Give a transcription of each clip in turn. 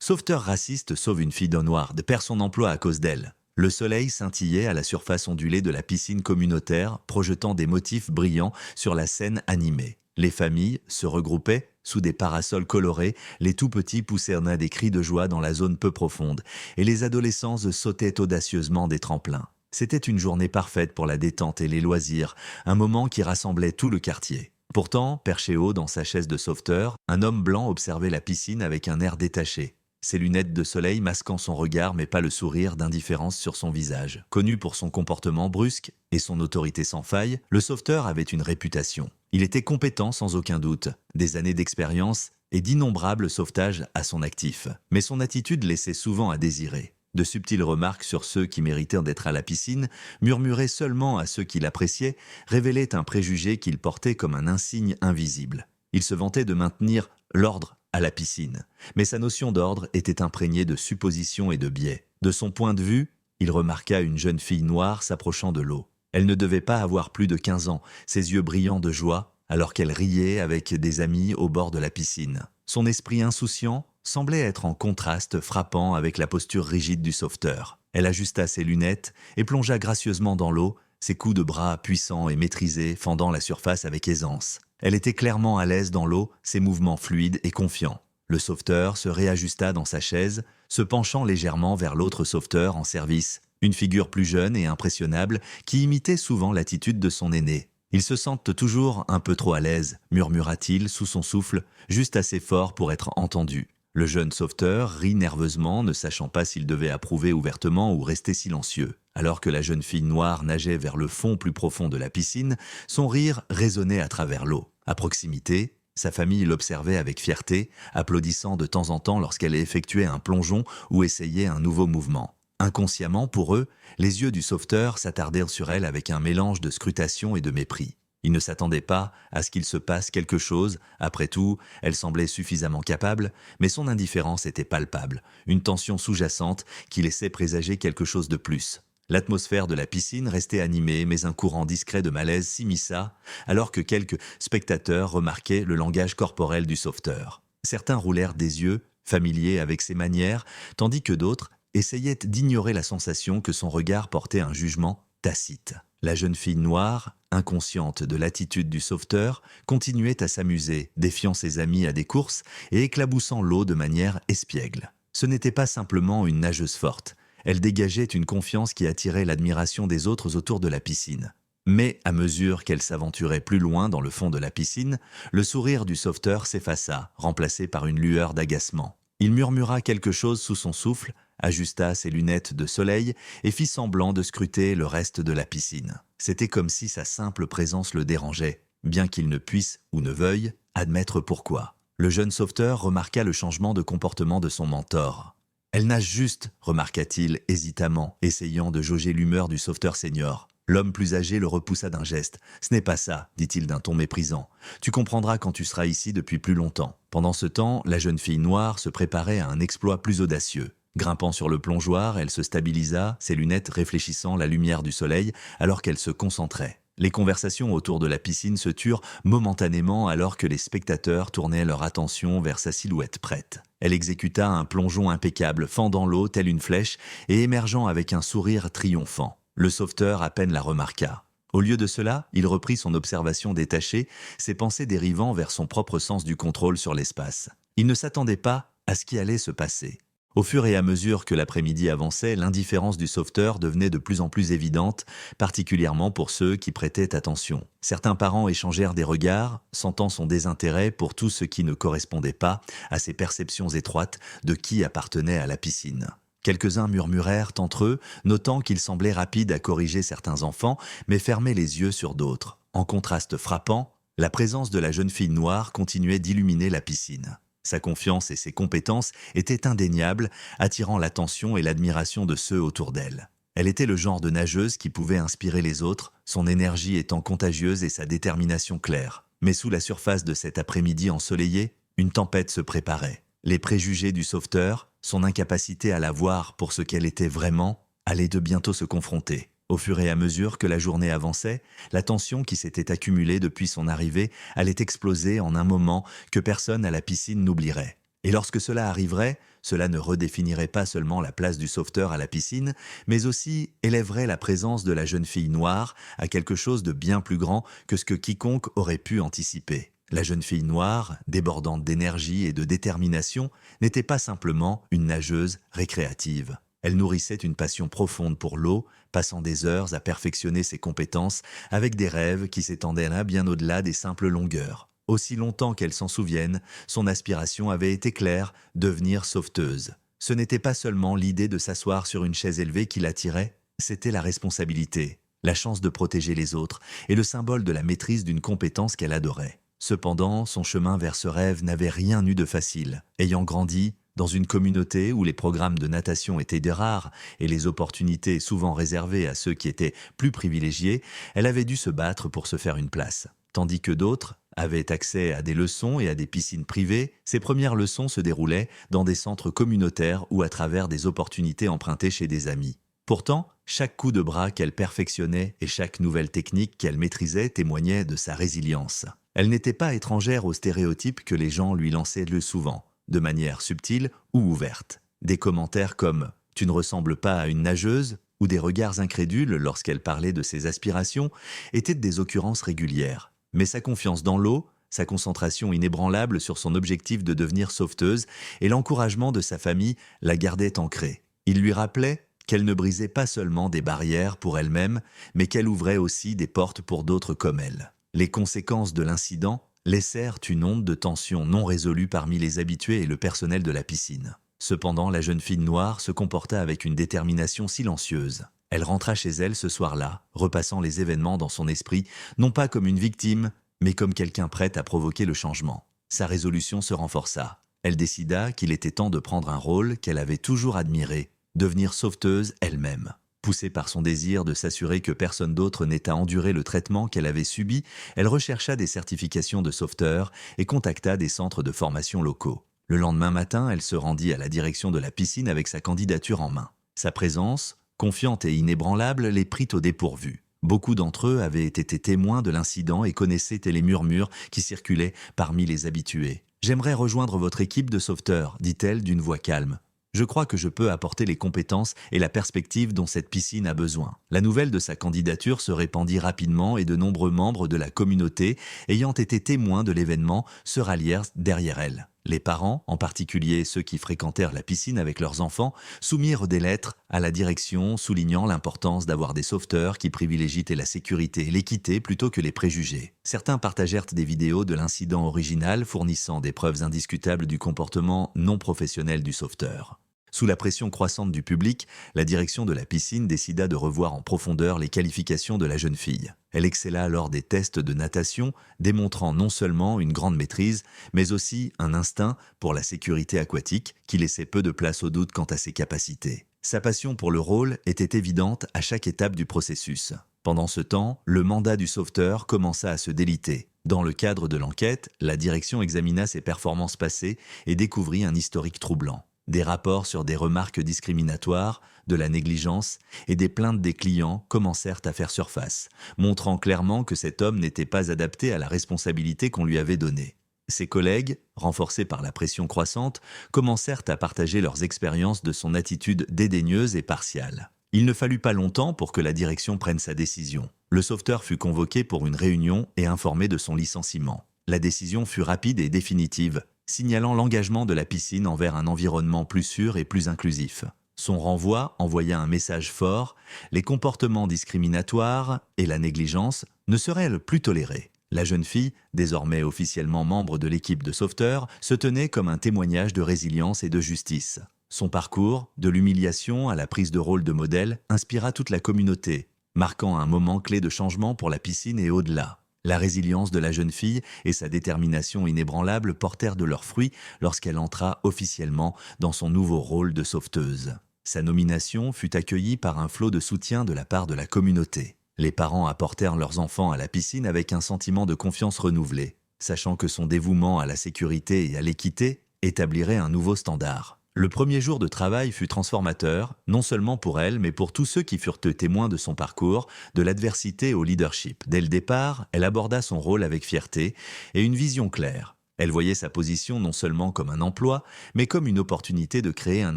Sauveteur raciste sauve une fille d'Onward, perd son emploi à cause d'elle. Le soleil scintillait à la surface ondulée de la piscine communautaire, projetant des motifs brillants sur la scène animée. Les familles se regroupaient sous des parasols colorés, les tout-petits poussèrent des cris de joie dans la zone peu profonde, et les adolescents sautaient audacieusement des tremplins. C'était une journée parfaite pour la détente et les loisirs, un moment qui rassemblait tout le quartier. Pourtant, perché haut dans sa chaise de sauveteur, un homme blanc observait la piscine avec un air détaché. Ses lunettes de soleil masquant son regard mais pas le sourire d'indifférence sur son visage. Connu pour son comportement brusque et son autorité sans faille, le sauveteur avait une réputation. Il était compétent sans aucun doute, des années d'expérience et d'innombrables sauvetages à son actif. Mais son attitude laissait souvent à désirer. De subtiles remarques sur ceux qui méritaient d'être à la piscine, murmurées seulement à ceux qui l'appréciaient, révélaient un préjugé qu'il portait comme un insigne invisible. Il se vantait de maintenir l'ordre à la piscine, mais sa notion d'ordre était imprégnée de suppositions et de biais. De son point de vue, il remarqua une jeune fille noire s'approchant de l'eau. Elle ne devait pas avoir plus de 15 ans, ses yeux brillants de joie, alors qu'elle riait avec des amis au bord de la piscine. Son esprit insouciant semblait être en contraste frappant avec la posture rigide du sauveteur. Elle ajusta ses lunettes et plongea gracieusement dans l'eau, ses coups de bras puissants et maîtrisés fendant la surface avec aisance. Elle était clairement à l'aise dans l'eau, ses mouvements fluides et confiants. Le sauveteur se réajusta dans sa chaise, se penchant légèrement vers l'autre sauveteur en service, une figure plus jeune et impressionnable qui imitait souvent l'attitude de son aîné. « Ils se sentent toujours un peu trop à l'aise », murmura-t-il sous son souffle, juste assez fort pour être entendu. Le jeune sauveteur rit nerveusement, ne sachant pas s'il devait approuver ouvertement ou rester silencieux. Alors que la jeune fille noire nageait vers le fond plus profond de la piscine, son rire résonnait à travers l'eau. À proximité, sa famille l'observait avec fierté, applaudissant de temps en temps lorsqu'elle effectuait un plongeon ou essayait un nouveau mouvement. Inconsciemment, pour eux, les yeux du sauveteur s'attardèrent sur elle avec un mélange de scrutation et de mépris. Ils ne s'attendaient pas à ce qu'il se passe quelque chose. Après tout, elle semblait suffisamment capable, mais son indifférence était palpable, une tension sous-jacente qui laissait présager quelque chose de plus. L'atmosphère de la piscine restait animée, mais un courant discret de malaise s'immisça, alors que quelques spectateurs remarquaient le langage corporel du sauveteur. Certains roulèrent des yeux, familiers avec ses manières, tandis que d'autres essayaient d'ignorer la sensation que son regard portait un jugement tacite. La jeune fille noire, inconsciente de l'attitude du sauveteur, continuait à s'amuser, défiant ses amis à des courses et éclaboussant l'eau de manière espiègle. Ce n'était pas simplement une nageuse forte. Elle dégageait une confiance qui attirait l'admiration des autres autour de la piscine. Mais à mesure qu'elle s'aventurait plus loin dans le fond de la piscine, le sourire du sauveteur s'effaça, remplacé par une lueur d'agacement. Il murmura quelque chose sous son souffle, ajusta ses lunettes de soleil et fit semblant de scruter le reste de la piscine. C'était comme si sa simple présence le dérangeait, bien qu'il ne puisse ou ne veuille admettre pourquoi. Le jeune sauveteur remarqua le changement de comportement de son mentor. « Elle nage juste », remarqua-t-il hésitamment, essayant de jauger l'humeur du sauveteur senior. L'homme plus âgé le repoussa d'un geste. « Ce n'est pas ça, dit-il d'un ton méprisant. Tu comprendras quand tu seras ici depuis plus longtemps. » Pendant ce temps, la jeune fille noire se préparait à un exploit plus audacieux. Grimpant sur le plongeoir, elle se stabilisa, ses lunettes réfléchissant la lumière du soleil alors qu'elle se concentrait. Les conversations autour de la piscine se turent momentanément alors que les spectateurs tournaient leur attention vers sa silhouette prête. Elle exécuta un plongeon impeccable, fendant l'eau telle une flèche et émergeant avec un sourire triomphant. Le sauveteur à peine la remarqua. Au lieu de cela, il reprit son observation détachée, ses pensées dérivant vers son propre sens du contrôle sur l'espace. Il ne s'attendait pas à ce qui allait se passer. Au fur et à mesure que l'après-midi avançait, l'indifférence du sauveteur devenait de plus en plus évidente, particulièrement pour ceux qui prêtaient attention. Certains parents échangèrent des regards, sentant son désintérêt pour tout ce qui ne correspondait pas à ses perceptions étroites de qui appartenait à la piscine. Quelques-uns murmurèrent entre eux, notant qu'il semblait rapide à corriger certains enfants, mais fermait les yeux sur d'autres. En contraste frappant, la présence de la jeune fille noire continuait d'illuminer la piscine. Sa confiance et ses compétences étaient indéniables, attirant l'attention et l'admiration de ceux autour d'elle. Elle était le genre de nageuse qui pouvait inspirer les autres, son énergie étant contagieuse et sa détermination claire. Mais sous la surface de cet après-midi ensoleillé, une tempête se préparait. Les préjugés du sauveteur, son incapacité à la voir pour ce qu'elle était vraiment, allaient de bientôt se confronter. Au fur et à mesure que la journée avançait, la tension qui s'était accumulée depuis son arrivée allait exploser en un moment que personne à la piscine n'oublierait. Et lorsque cela arriverait, cela ne redéfinirait pas seulement la place du sauveteur à la piscine, mais aussi élèverait la présence de la jeune fille noire à quelque chose de bien plus grand que ce que quiconque aurait pu anticiper. La jeune fille noire, débordante d'énergie et de détermination, n'était pas simplement une nageuse récréative. Elle nourrissait une passion profonde pour l'eau, passant des heures à perfectionner ses compétences avec des rêves qui s'étendaient là bien au-delà des simples longueurs. Aussi longtemps qu'elle s'en souvienne, son aspiration avait été claire, devenir sauveteuse. Ce n'était pas seulement l'idée de s'asseoir sur une chaise élevée qui l'attirait, c'était la responsabilité, la chance de protéger les autres et le symbole de la maîtrise d'une compétence qu'elle adorait. Cependant, son chemin vers ce rêve n'avait rien eu de facile. Ayant grandi dans une communauté où les programmes de natation étaient des rares et les opportunités souvent réservées à ceux qui étaient plus privilégiés, elle avait dû se battre pour se faire une place. Tandis que d'autres avaient accès à des leçons et à des piscines privées, ses premières leçons se déroulaient dans des centres communautaires ou à travers des opportunités empruntées chez des amis. Pourtant, chaque coup de bras qu'elle perfectionnait et chaque nouvelle technique qu'elle maîtrisait témoignait de sa résilience. Elle n'était pas étrangère aux stéréotypes que les gens lui lançaient le souvent, de manière subtile ou ouverte. Des commentaires comme « tu ne ressembles pas à une nageuse » ou des regards incrédules lorsqu'elle parlait de ses aspirations étaient des occurrences régulières. Mais sa confiance dans l'eau, sa concentration inébranlable sur son objectif de devenir sauveteuse et l'encouragement de sa famille la gardaient ancrée. Il lui rappelait qu'elle ne brisait pas seulement des barrières pour elle-même, mais qu'elle ouvrait aussi des portes pour d'autres comme elle. Les conséquences de l'incident laissèrent une onde de tension non résolue parmi les habitués et le personnel de la piscine. Cependant, la jeune fille noire se comporta avec une détermination silencieuse. Elle rentra chez elle ce soir-là, repassant les événements dans son esprit, non pas comme une victime, mais comme quelqu'un prêt à provoquer le changement. Sa résolution se renforça. Elle décida qu'il était temps de prendre un rôle qu'elle avait toujours admiré, devenir sauveteuse elle-même. Poussée par son désir de s'assurer que personne d'autre n'ait à endurer le traitement qu'elle avait subi, elle rechercha des certifications de sauveteur et contacta des centres de formation locaux. Le lendemain matin, elle se rendit à la direction de la piscine avec sa candidature en main. Sa présence, confiante et inébranlable, les prit au dépourvu. Beaucoup d'entre eux avaient été témoins de l'incident et connaissaient les murmures qui circulaient parmi les habitués. « J'aimerais rejoindre votre équipe de sauveteurs », dit-elle d'une voix calme. Je crois que je peux apporter les compétences et la perspective dont cette piscine a besoin. La nouvelle de sa candidature se répandit rapidement et de nombreux membres de la communauté, ayant été témoins de l'événement, se rallièrent derrière elle. Les parents, en particulier ceux qui fréquentèrent la piscine avec leurs enfants, soumirent des lettres à la direction soulignant l'importance d'avoir des sauveteurs qui privilégient la sécurité et l'équité plutôt que les préjugés. Certains partagèrent des vidéos de l'incident original fournissant des preuves indiscutables du comportement non professionnel du sauveteur. Sous la pression croissante du public, la direction de la piscine décida de revoir en profondeur les qualifications de la jeune fille. Elle excella lors des tests de natation, démontrant non seulement une grande maîtrise, mais aussi un instinct pour la sécurité aquatique qui laissait peu de place au doute quant à ses capacités. Sa passion pour le rôle était évidente à chaque étape du processus. Pendant ce temps, le mandat du sauveteur commença à se déliter. Dans le cadre de l'enquête, la direction examina ses performances passées et découvrit un historique troublant. Des rapports sur des remarques discriminatoires, de la négligence et des plaintes des clients commencèrent à faire surface, montrant clairement que cet homme n'était pas adapté à la responsabilité qu'on lui avait donnée. Ses collègues, renforcés par la pression croissante, commencèrent à partager leurs expériences de son attitude dédaigneuse et partiale. Il ne fallut pas longtemps pour que la direction prenne sa décision. Le sauveteur fut convoqué pour une réunion et informé de son licenciement. La décision fut rapide et définitive, signalant l'engagement de la piscine envers un environnement plus sûr et plus inclusif. Son renvoi envoya un message fort, les comportements discriminatoires et la négligence ne seraient plus tolérés. La jeune fille, désormais officiellement membre de l'équipe de sauveteurs, se tenait comme un témoignage de résilience et de justice. Son parcours, de l'humiliation à la prise de rôle de modèle, inspira toute la communauté, marquant un moment clé de changement pour la piscine et au-delà. La résilience de la jeune fille et sa détermination inébranlable portèrent de leurs fruits lorsqu'elle entra officiellement dans son nouveau rôle de sauveteuse. Sa nomination fut accueillie par un flot de soutien de la part de la communauté. Les parents apportèrent leurs enfants à la piscine avec un sentiment de confiance renouvelé, sachant que son dévouement à la sécurité et à l'équité établirait un nouveau standard. Le premier jour de travail fut transformateur, non seulement pour elle, mais pour tous ceux qui furent témoins de son parcours, de l'adversité au leadership. Dès le départ, elle aborda son rôle avec fierté et une vision claire. Elle voyait sa position non seulement comme un emploi, mais comme une opportunité de créer un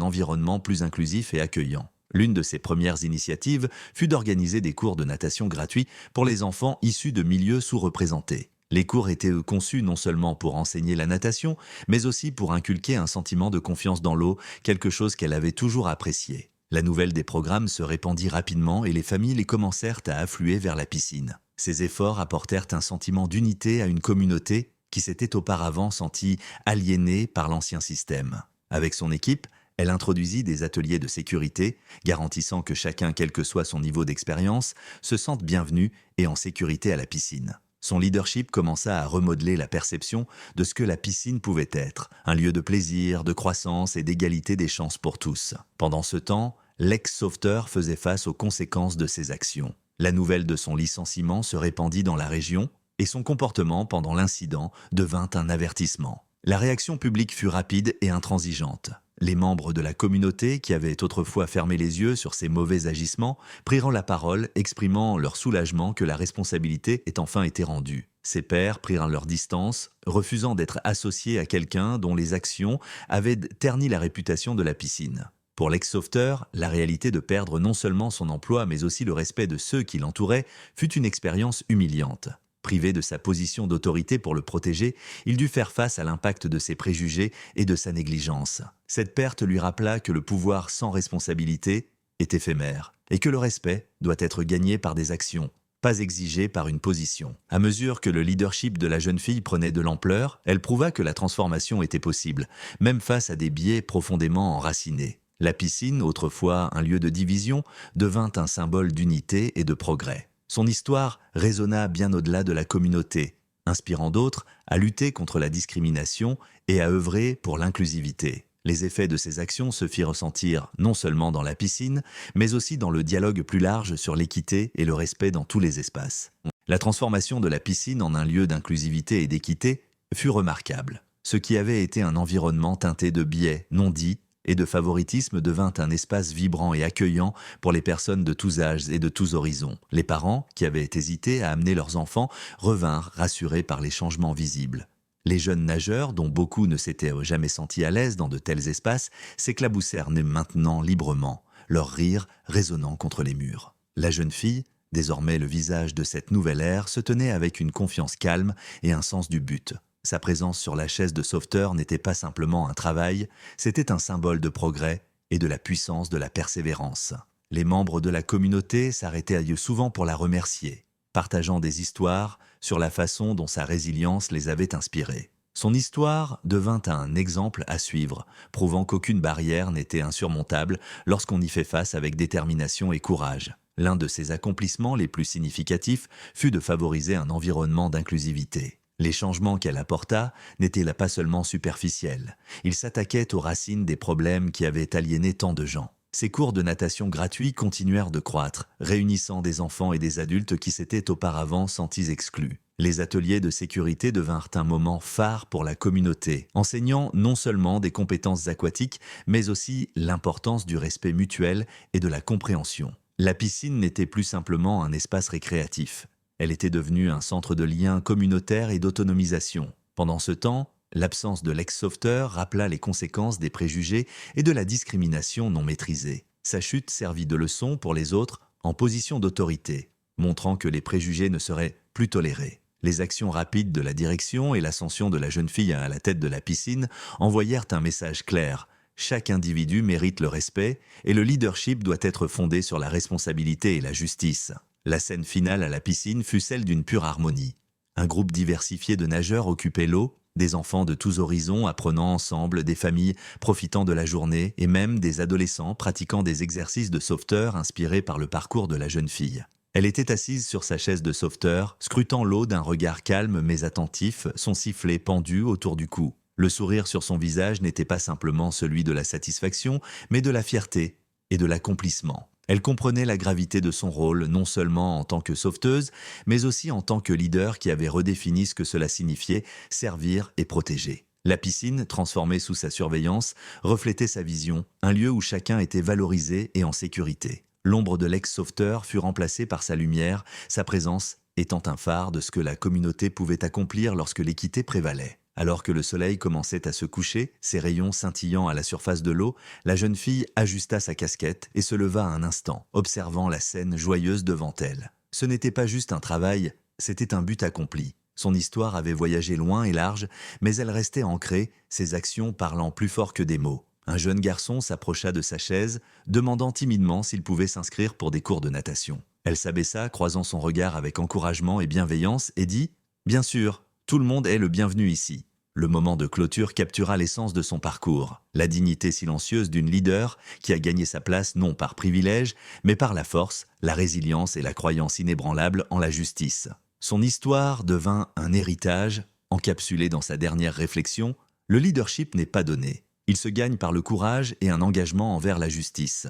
environnement plus inclusif et accueillant. L'une de ses premières initiatives fut d'organiser des cours de natation gratuits pour les enfants issus de milieux sous-représentés. Les cours étaient conçus non seulement pour enseigner la natation, mais aussi pour inculquer un sentiment de confiance dans l'eau, quelque chose qu'elle avait toujours apprécié. La nouvelle des programmes se répandit rapidement et les familles les commencèrent à affluer vers la piscine. Ces efforts apportèrent un sentiment d'unité à une communauté qui s'était auparavant sentie aliénée par l'ancien système. Avec son équipe, elle introduisit des ateliers de sécurité, garantissant que chacun, quel que soit son niveau d'expérience, se sente bienvenu et en sécurité à la piscine. Son leadership commença à remodeler la perception de ce que la piscine pouvait être, un lieu de plaisir, de croissance et d'égalité des chances pour tous. Pendant ce temps, l'ex-sauveteur faisait face aux conséquences de ses actions. La nouvelle de son licenciement se répandit dans la région et son comportement pendant l'incident devint un avertissement. La réaction publique fut rapide et intransigeante. Les membres de la communauté, qui avaient autrefois fermé les yeux sur ces mauvais agissements, prirent la parole, exprimant leur soulagement que la responsabilité ait enfin été rendue. Ses pairs prirent leur distance, refusant d'être associés à quelqu'un dont les actions avaient terni la réputation de la piscine. Pour l'ex-sauveteur, la réalité de perdre non seulement son emploi, mais aussi le respect de ceux qui l'entouraient, fut une expérience humiliante. Privé de sa position d'autorité pour le protéger, il dut faire face à l'impact de ses préjugés et de sa négligence. Cette perte lui rappela que le pouvoir sans responsabilité est éphémère et que le respect doit être gagné par des actions, pas exigé par une position. À mesure que le leadership de la jeune fille prenait de l'ampleur, elle prouva que la transformation était possible, même face à des biais profondément enracinés. La piscine, autrefois un lieu de division, devint un symbole d'unité et de progrès. Son histoire résonna bien au-delà de la communauté, inspirant d'autres à lutter contre la discrimination et à œuvrer pour l'inclusivité. Les effets de ces actions se firent ressentir non seulement dans la piscine, mais aussi dans le dialogue plus large sur l'équité et le respect dans tous les espaces. La transformation de la piscine en un lieu d'inclusivité et d'équité fut remarquable. Ce qui avait été un environnement teinté de biais non dits et de favoritisme devint un espace vibrant et accueillant pour les personnes de tous âges et de tous horizons. Les parents, qui avaient hésité à amener leurs enfants, revinrent rassurés par les changements visibles. Les jeunes nageurs, dont beaucoup ne s'étaient jamais sentis à l'aise dans de tels espaces, s'éclaboussèrent maintenant librement, leur rire résonnant contre les murs. La jeune fille, désormais le visage de cette nouvelle ère, se tenait avec une confiance calme et un sens du but. Sa présence sur la chaise de sauveteur n'était pas simplement un travail, c'était un symbole de progrès et de la puissance de la persévérance. Les membres de la communauté s'arrêtaient souvent pour la remercier, partageant des histoires sur la façon dont sa résilience les avait inspirés. Son histoire devint un exemple à suivre, prouvant qu'aucune barrière n'était insurmontable lorsqu'on y fait face avec détermination et courage. L'un de ses accomplissements les plus significatifs fut de favoriser un environnement d'inclusivité. Les changements qu'elle apporta n'étaient là pas seulement superficiels. Ils s'attaquaient aux racines des problèmes qui avaient aliéné tant de gens. Ces cours de natation gratuits continuèrent de croître, réunissant des enfants et des adultes qui s'étaient auparavant sentis exclus. Les ateliers de sécurité devinrent un moment phare pour la communauté, enseignant non seulement des compétences aquatiques, mais aussi l'importance du respect mutuel et de la compréhension. La piscine n'était plus simplement un espace récréatif. Elle était devenue un centre de liens communautaires et d'autonomisation. Pendant ce temps, l'absence de l'ex-sauveteur rappela les conséquences des préjugés et de la discrimination non maîtrisée. Sa chute servit de leçon pour les autres en position d'autorité, montrant que les préjugés ne seraient plus tolérés. Les actions rapides de la direction et l'ascension de la jeune fille à la tête de la piscine envoyèrent un message clair. Chaque individu mérite le respect et le leadership doit être fondé sur la responsabilité et la justice. La scène finale à la piscine fut celle d'une pure harmonie. Un groupe diversifié de nageurs occupait l'eau, des enfants de tous horizons apprenant ensemble, des familles profitant de la journée et même des adolescents pratiquant des exercices de sauveteur inspirés par le parcours de la jeune fille. Elle était assise sur sa chaise de sauveteur, scrutant l'eau d'un regard calme mais attentif, son sifflet pendu autour du cou. Le sourire sur son visage n'était pas simplement celui de la satisfaction, mais de la fierté et de l'accomplissement. Elle comprenait la gravité de son rôle, non seulement en tant que sauveteuse, mais aussi en tant que leader qui avait redéfini ce que cela signifiait, servir et protéger. La piscine, transformée sous sa surveillance, reflétait sa vision, un lieu où chacun était valorisé et en sécurité. L'ombre de l'ex-sauveteur fut remplacée par sa lumière, sa présence étant un phare de ce que la communauté pouvait accomplir lorsque l'équité prévalait. Alors que le soleil commençait à se coucher, ses rayons scintillant à la surface de l'eau, la jeune fille ajusta sa casquette et se leva un instant, observant la scène joyeuse devant elle. Ce n'était pas juste un travail, c'était un but accompli. Son histoire avait voyagé loin et large, mais elle restait ancrée, ses actions parlant plus fort que des mots. Un jeune garçon s'approcha de sa chaise, demandant timidement s'il pouvait s'inscrire pour des cours de natation. Elle s'abaissa, croisant son regard avec encouragement et bienveillance, et dit « Bien sûr, tout le monde est le bienvenu ici ». Le moment de clôture captura l'essence de son parcours, la dignité silencieuse d'une leader qui a gagné sa place non par privilège, mais par la force, la résilience et la croyance inébranlable en la justice. Son histoire devint un héritage, encapsulé dans sa dernière réflexion. Le leadership n'est pas donné. Il se gagne par le courage et un engagement envers la justice.